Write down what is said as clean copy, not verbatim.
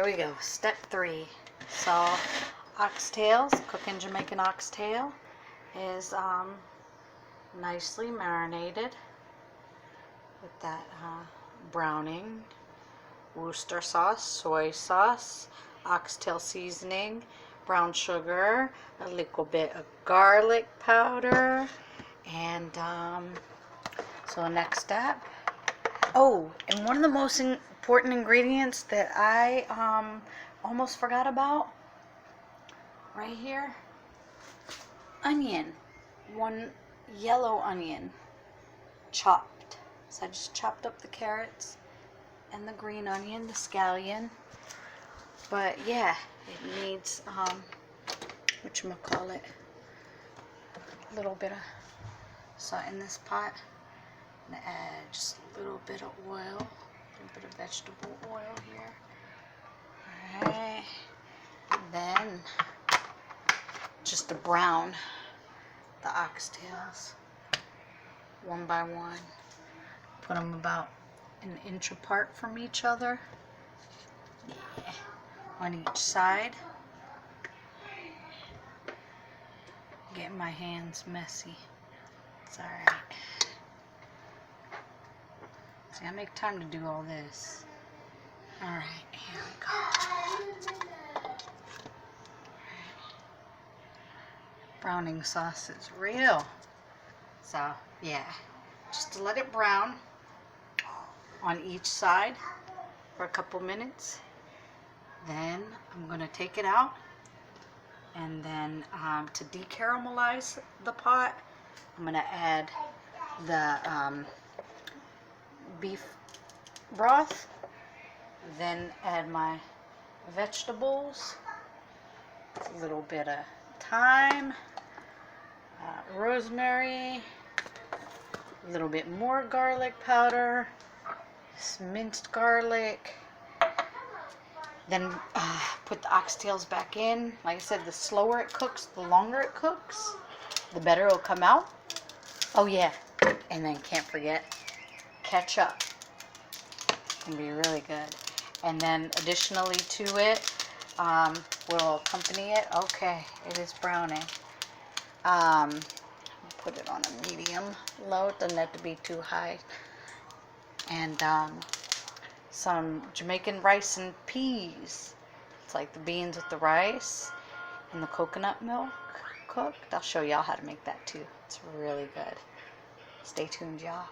here we go. Step 3. So, oxtails, cooking Jamaican oxtail is nicely marinated with that browning, Worcester sauce, soy sauce, oxtail seasoning, brown sugar, a little bit of garlic powder, and so next step. Oh, and one of the most important ingredients that I almost forgot about, right here, onion. One yellow onion, chopped. So I just chopped up the carrots and the green onion, the scallion. But yeah, it needs, whatchamacallit, a little bit of salt in this pot. And add just a little bit of oil, a little bit of vegetable oil here. Alright, then just to brown the oxtails one by one. Put them about an inch apart from each other. Yeah, on each side. Getting my hands messy. It's alright. See, I make time to do all this. Alright, here we go. Browning sauce is real. So, yeah. Just to let it brown on each side for a couple minutes. Then I'm going to take it out. And then to decaramelize the pot, I'm going to add the beef broth, then add my vegetables, a little bit of thyme, rosemary, a little bit more garlic powder, some minced garlic, then put the oxtails back in. Like I said, the slower it cooks, the longer it cooks, the better it'll come out. Oh yeah, and then can't forget ketchup. Can be really good. And then additionally to it, will accompany it. Okay, it is browning. Put it on a medium low. It doesn't have to be too high. And some Jamaican rice and peas. It's like the beans with the rice and the coconut milk cooked. I'll show y'all how to make that too. It's really good. Stay tuned, y'all.